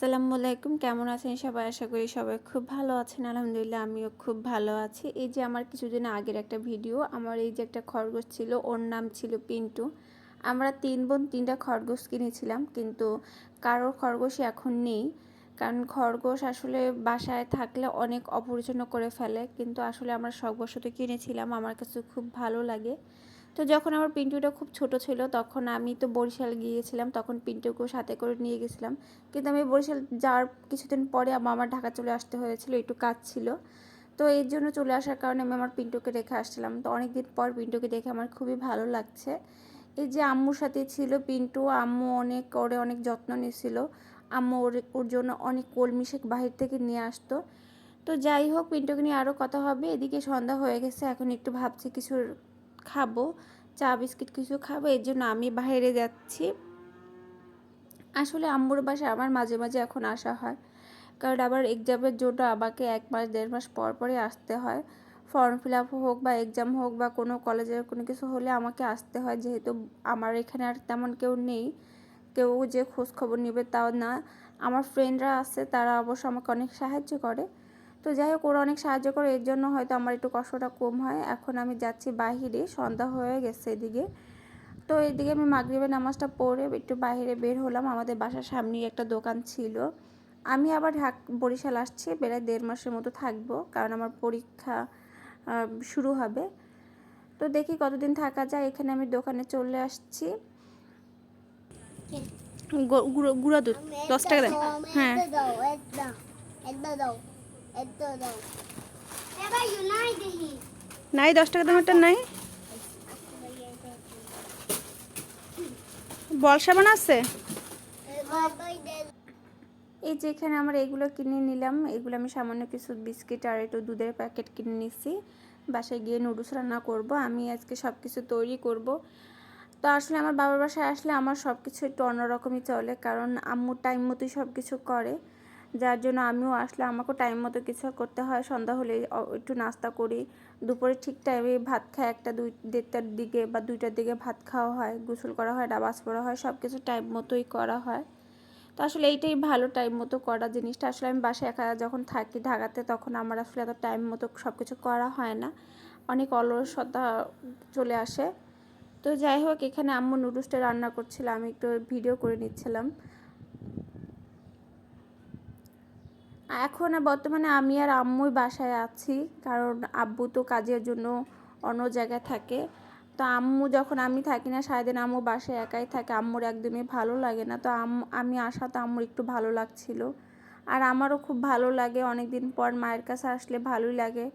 আসসালামু আলাইকুম, কেমন আছেন সবাই? আশা করি সবাই খুব ভালো আছেন। আলহামদুলিল্লাহ আমিও খুব ভালো আছি। এই যে আমার কিছুদিন আগের একটা ভিডিও, আমার এই যে একটা খরগোশ ছিল, ওর নাম ছিল পিন্টু। আমরা 3 বোন 3টা খরগোশ কিনেছিলাম, কিন্তু কারোর খরগোশই এখন নেই। কারণ খরগোশ আসলে বাসায় থাকলে অনেক অপরিচ্ছন্ন করে ফেলে, কিন্তু আসলে আমরা শখবশত কিনেছিলাম, আমার কাছে খুব ভালো লাগে। তো যখন আমার পিন্টুটা খুব ছোট ছিল, তখন আমি তো বরিশাল গিয়েছিলাম, তখন পিন্টুকেও সাথে করে নিয়ে গেছিলাম। কিন্তু আমি বরিশাল যাওয়ার কিছুদিন পরে আমার ঢাকা চলে আসতে হয়েছিল, একটু কাজ ছিল। তো এর জন্য চলে আসার কারণে আমি আমার পিন্টুকে রেখে আসছিলাম। তো অনেক দিন পর পিন্টুকে দেখে আমার খুবই ভালো লাগছে। এই যে আম্মুর সাথে ছিল পিন্টু, আম্মু অনেক যত্ন নিয়েছিল। আম্মু ওর জন্য অনেক কলমি শাক বাহির থেকে নিয়ে আসতো। তো যাই হোক, পিন্টুকে নিয়ে আরও কথা হবে। এদিকে সন্ধ্যা হয়ে গেছে, এখন একটু ভাবছি কিছু খাবো, চা বিস্কিট কিছু খাবো, এর জন্য আমি বাইরে যাচ্ছি। আসলে আম্মুর বাসায় আমার মাঝে মাঝে এখন আসা হয়, কারণ আবার এক্সামের জন্য আমাকে 1 মাস 1.5 মাস পর পরই আসতে হয়। ফর্ম ফিল আপ হোক বা এক্সাম হোক বা কোনো কলেজের কোনো কিছু হলে আমাকে আসতে হয়, যেহেতু আমার এখানে আর তেমন কেউ নেই, কেউ যে খোঁজ খবর নেবে তাও না। আমার ফ্রেন্ডরা আছে, তারা অবশ্য আমাকে অনেক সাহায্য করে। তো যাই হোক, ওরা অনেক সাহায্য করে, এর জন্য হয়তো আমার একটু কষ্টটা কম হয়। এখন আমি যাচ্ছি বাহিরে, সন্ধ্যা হয়ে গেছে এদিকে। তো এদিকে আমি মাগরিবের নামাজটা পড়ে একটু বাইরে বের হলাম। আমাদের বাসার সামনেই একটা দোকান ছিল। আমি আবার বরিশাল আসছি, প্রায় 1.5 মাসের মতো থাকবো, কারণ আমার পরীক্ষা শুরু হবে। তো দেখি কতদিন থাকা যায়। এখানে আমি দোকানে চলে আসছি। গুঁড়া দুধ 10 টাকা দেন। হ্যাঁ, নাই 10 টাকা দামেরটা নাই। বল সাবান আছে। এই যে এখানে আমরা এগুলো কিনে নিলাম। এগুলো আমি সামান্য কিছু বিস্কিট আর একটু দুধের প্যাকেট কিনে নিছি। বাসায় গিয়ে নুডলস রান্না করব। আমি আজকে সব কিছু তৈরি করব। তো আসলে আমার বাবার বাসায় আসলে আমার সব কিছু একটু অন্যরকমই চলে, কারণ আম্মু টাইম মতোই সব কিছু করে, যার জন্য আমিও আসলে আমাকেও টাইম মতো কিছু করতে হয়। সন্ধ্যা হলে একটু নাস্তা করি, দুপুরে ঠিক টাইমে ভাত খাই, 1-1:30টার দিকে বা 2টার দিকে ভাত খাওয়া হয়, গোসল করা হয়, নামাজ পড়া হয়, সব কিছু টাইম মতোই করা হয়। তো আসলে এইটাই ভালো, টাইম মতো করা জিনিসটা। আসলে আমি বাসায় একা যখন থাকি ঢাকাতে, তখন আমার আসলে এত টাইম মতো সব কিছু করা হয় না, অনেক অলসতা চলে আসে। তো যাই হোক, এখানে আম্মু নুডলসটা রান্না করছিল, আমি একটু ভিডিও করে নিচ্ছিলাম। এখন বর্তমানে আমি আর আম্মুই বাসায় আছি, কারণ আব্বু তো কাজের জন্য অন্য জায়গায় থাকে। তো আম্মু যখন আমি থাকি না, সারাদিন আম্মু বাসায় একাই থাকে, আম্মুর একদমই ভালো লাগে না। তো আমি আসাতে আম্মুর একটু ভালো লাগছিল, আর আমারও খুব ভালো লাগে। অনেক দিন পর মায়ের কাছে আসলে ভালোই লাগে।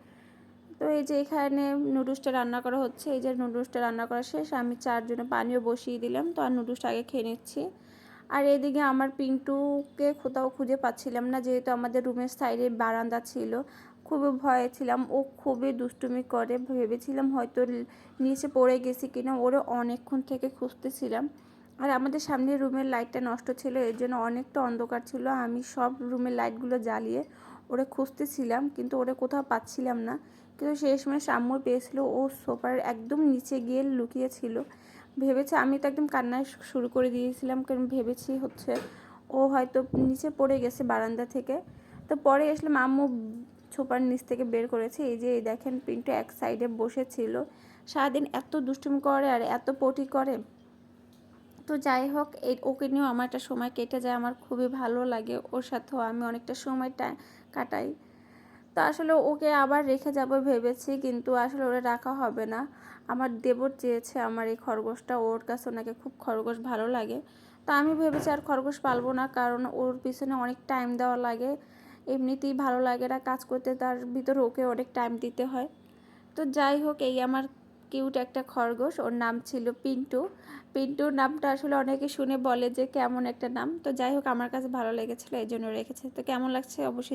তো এই যে এখানে নুডলসটা রান্না করা হচ্ছে। এই যে নুডলসটা রান্না করা শেষ, আমি চার জন্য পানিও বসিয়ে দিলাম। তো আর নুডলসটা আগে খেয়ে নিচ্ছি। আর এদিকে আমার পিন্টুকে কোথাও খুঁজে পাচ্ছিলাম না, যেহেতু আমাদের রুমের সাইডে বারান্দা ছিল। খুবই ভয়ে ছিলাম, ও খুবই দুষ্টুমি করে, ভেবেছিলাম হয়তো নিচে পড়ে গেছি কিনা, ওরে অনেকক্ষণ থেকে খুঁজতেছিলাম। আর আমাদের সামনের রুমের লাইটটা নষ্ট ছিল, এর জন্য অনেকটা অন্ধকার ছিল। আমি সব রুমের লাইটগুলো জ্বালিয়ে ওরে খুঁজতেছিলাম, কিন্তু ওরে কোথাও পাচ্ছিলাম না। কিন্তু শেষমেশ আম্মু পেয়েছিল, ও সোফার একদম নিচে গিয়ে লুকিয়েছিল। ভেবেছে, আমি তো একদম কান্নায় শুরু করে দিয়েছিলাম, কারণ ভেবেছি হচ্ছে ও হয়তো নিচে পড়ে গেছে বারান্দা থেকে। তো পরে আসলাম, আম্মু সোফার নিচ থেকে বের করেছে। এই যে দেখেন, পিন্টু এক সাইডে বসেছিল। সারাদিন এত দুষ্টুমি করে আর এত পটি করে। তো যাই হোক, ওকে নিয়েও আমার একটা সময় কেটে যায়, আমার খুবই ভালো লাগে। ওর সাথেও আমি অনেকটা সময় কাটাই। তো আসলে ওকে আবার রেখে যাব ভেবেছি, কিন্তু আসলে ওরা রাখা হবে না। আমার দেবর চেয়েছে আমার এই খরগোশটা, ওর কাছে ওনাকে খুব খরগোশ ভালো লাগে। তো আমি ভেবেছি আর খরগোশ পালবো না, কারণ ওর পিছনে অনেক টাইম দেওয়া লাগে, এমনিতেই ভালো লাগে না কাজ করতে, তার ভিতরে ওকে অনেক টাইম দিতে হয়। তো যাই হোক, এই আমার কিউট একটা খরগোশ, ওর নাম ছিল পিন্টু। পিন্টুর নামটা আসলে অনেকে শুনে বলে যে কেমন একটা নাম। তো যাই হোক, আমার কাছে ভালো লেগেছিলো, এই জন্য রেখেছে। তো কেমন লাগছে অবশ্যই